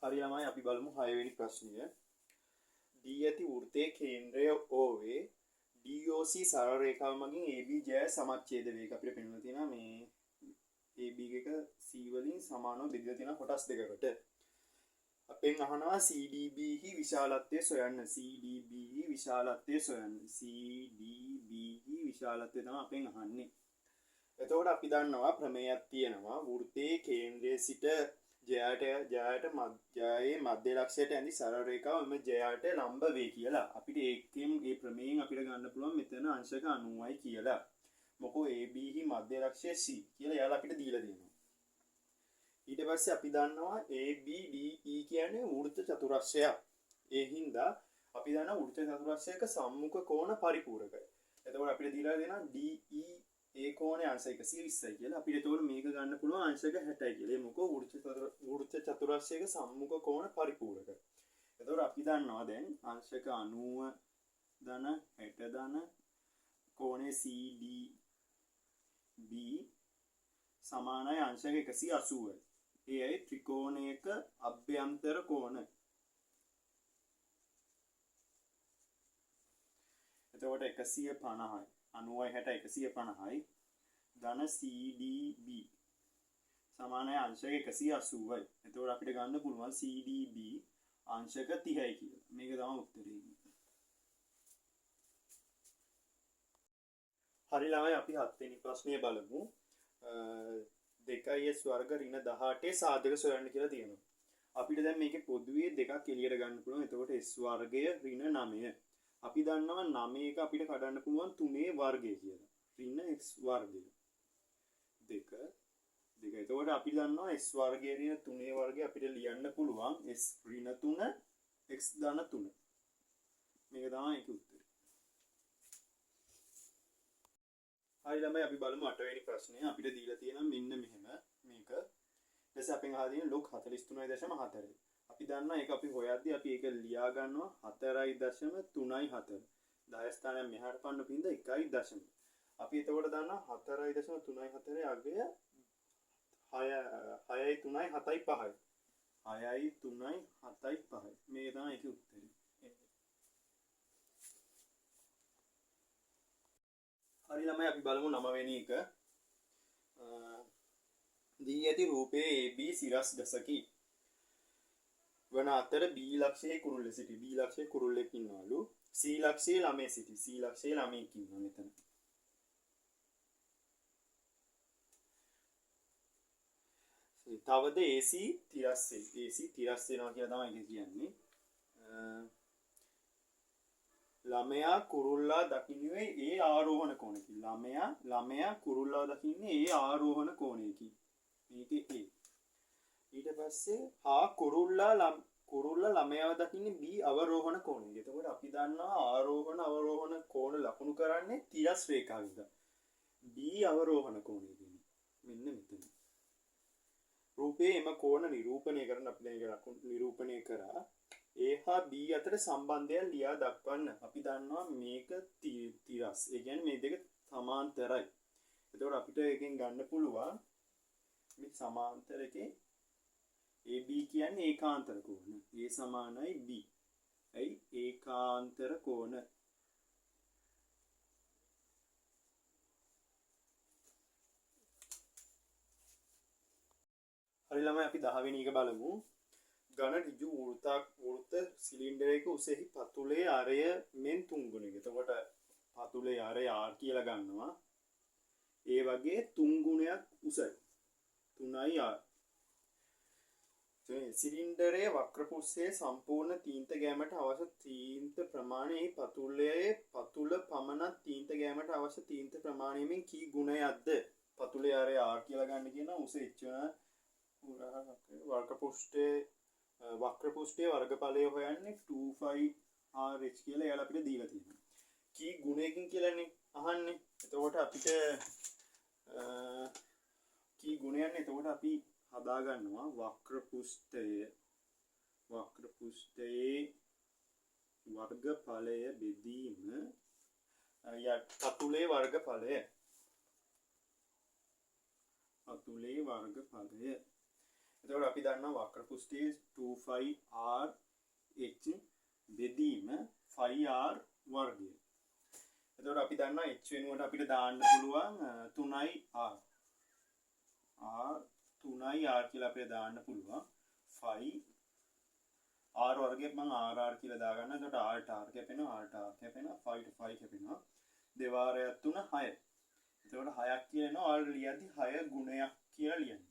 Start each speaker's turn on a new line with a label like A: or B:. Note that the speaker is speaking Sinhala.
A: හරි ළමයි අපි බලමු 6 වෙනි ප්‍රශ්නය. දී ඇති වෘත්තයේ කේන්ද්‍රය O වේ DOC සරල රේඛාව මගින් AB ජය සමච්ඡේද වේග අපිට පෙන්වලා තියෙනවා මේ AB එක C වලින් සමානව බෙදලා තියෙන කොටස් දෙකකට. අපෙන් අහනවා CDB හි විශාලත්වය සොයන්න. CDB හි විශාලත්වය සොයන්න. CDB හි විශාලත්වය තමයි අපෙන් අහන්නේ. එතකොට අපි දන්නවා ප්‍රමේයයක් තියෙනවා වෘත්තයේ කේන්ද්‍රයේ සිට ජයයේ මධ්‍ය ලක්ෂයට ඇඳි සරල රේඛාව එම ජයයට ලම්බ වේ කියලා. අපිට ඒකෙන් මේ ප්‍රමේයෙන් අපිට ගන්න පුළුවන් මෙතන අංශක 90යි කියලා. මොකෝ AB හි මධ්‍ය ලක්ෂය C කියලා යාලා අපිට දීලා දෙනවා. ඊට පස්සේ අපි දන්නවා ABDE කියන්නේ වෘත්ත චතුරස්‍රයක්. ඒ හින්දා අපි දන්නවා වෘත්ත චතුරස්‍රයක සම්මුඛ කෝණ පරිපූර්ණකයි. එතකොට අපිට දීලා දෙනවා DE ඒ කෝණේ අංශ 120යි කියලා. අපිට එතකොට මේක ගන්න පුළුවන් අංශක 60යි කියලා. ඒ මොකෝ වෘත්ත චතුරස්‍රයක සම්මුඛ කෝණ පරිපූර්ණක. එතකොට අපි දන්නවා දැන් අංශක 90 ධන 60 ධන කෝණේ CDB සමානයි අංශක 180යි. එයයි ත්‍රිකෝණයක අභ්‍යන්තර කෝණ. එතකොට 150යි 90යි 60 150යි ධන CDB සමානයි අංශක 180යි. එතකොට අපිට ගන්න පුළුවන් CDB අංශක 30යි කියලා. මේක තමයි උත්තරේ. හරි ළමයි අපි 7 වෙනි ප්‍රශ්නය බලමු. 2s වර්ග ඍණ 18 සාධක සොයන්න කියලා තියෙනවා. අපිට දැන් මේකේ පොදුවේ දෙකක් එළියට ගන්න පුළුවන්. එතකොට s වර්ගය ඍණ 9. අපි දන්නවා 9 එක අපිට කඩන්න පුළුවන් 3 වර්ගය කියලා. ඍණ x වර්ගය. 2 එතකොට අපි දන්නවා s වර්ගයේ ඍණ 3 වර්ගය අපිට ලියන්න පුළුවන් s ඍණ 3 x ධන 3. මේක තමයි ඒකේ උත්තරය. හරි ළමයි අපි බලමු 8 වෙනි ප්‍රශ්නය. අපිට දීලා තියෙනවා මෙන්න මෙහෙම මේක. ඊට අපෙන් අහලා තියෙන log 43.4. අපි දන්නවා ඒක අපි හොයද්දී අපි ඒක ලියා ගන්නවා 4.34. 10 ස්ථානයක් මෙහාට පන්න පින්ද 1.0. අපි එතකොට දන්නවා 4.34 අගය 6යි 3යි 7යි 5යි. 6යි 3යි 7යි 5යි. මේක තමයි ඒකේ උත්තරය. හරි ළමයි අපි බලමු 9 වෙනි එක. දී ඇති රූපයේ AB සිරස් දසකි. වන අතර B ලක්ෂයේ කුරුල්ල සිටි. B ලක්ෂයේ කුරුල්ලෙක් ඉන්නවලු. C ලක්ෂයේ ළමයි සිටි. C ලක්ෂයේ ළමයෙක් ඉන්නවා මෙතන. තවද AC 30 AC 30 වෙනවා කියලා තමයි කියන්නේ. ළමයා කුරුල්ලා දකින්නේ ඒ ආරෝහණ කෝණයකින්. ළමයා කුරුල්ලා දකින්නේ ඒ ආරෝහණ කෝණයකින්. මේකේ A. ඊට පස්සේ කුරුල්ලා ළමයාව දකින්නේ B අවරෝහණ කෝණයකින්. එතකොට අපි දන්නවා අවරෝහණ කෝණ ලකුණු කරන්නේ තිරස් රේඛාවෙන්ද. B අවරෝහණ කෝණයකින්. මෙන්න මෙතන. රූපයේ එම කෝණ නිරූපණය කරන අපි දැන් ඒක නිරූපණය කරා. A හා B අතර සම්බන්ධය ලියා දක්වන්න. අපි දන්නවා මේක තිරස්. ඒ කියන්නේ මේ දෙක සමාන්තරයි. එතකොට අපිට එකෙන් ගන්න පුළුවන් මේ සමාන්තර එකේ AB කියන්නේ ඒකාන්තර කෝණ. A සමානයි B. ඇයි ඒකාන්තර කෝණ. හරි ළමයි අපි 10 වෙනි එක බලමු. ඝන ඍජු වෘත්ත සිලින්ඩරයක උසෙහි පතුලේ ආරය මෙන් 3 ගුණයක. එතකොට පතුලේ ආරය R කියලා ගන්නවා. ඒ වගේ 3 ගුණයක් උසයි. 3යි R. සිලින්ඩරයේ වක්‍රපෘෂ්ඨයේ සම්පූර්ණ තීන්ත ගෑමට අවශ්‍ය තීන්ත ප්‍රමාණය පතුල පමණක් තීන්ත ගෑමට අවශ්‍ය තීන්ත ප්‍රමාණයෙන් කී ගුණයක්ද? පතුලේ ආරය R කියලා ගන්න කියන උස h වක්‍රපෘෂ්ඨයේ වර්ගඵලය හොයන්නේ 2πrh කියලා එයාලා අපිට දීලා තියෙනවා. කී ගුණයකින් කියලානේ අහන්නේ. එතකොට අපිට කී ගුණයන්නේ එතකොට අපි හදා ගන්නවා වක්‍රපෘෂ්ඨයේ වර්ගඵලය බෙදීම පතුලේ වර්ගඵලය එතකොට අපි දන්නවා වක්‍ර පෘෂ්ඨයේ 2πr h බෙදීම 5r වර්ගය. එතකොට අපි දන්නවා h වෙනුවට අපිට දාන්න පුළුවන් 3r. r 3r කියලා අපිට දාන්න පුළුවන් 5 r වර්ගයක් මම rr කියලා දාගන්න. එතකොට r ටාර් කැපෙනවා, r ටාර් කැපෙනවා, 5 to 5 කැපෙනවා. දෙවාරයක් 3 6. එතකොට 6ක් කියලා එනවා. ඔයාලට ලියද්දි 6 ගුණයක් කියලා ලියන්න.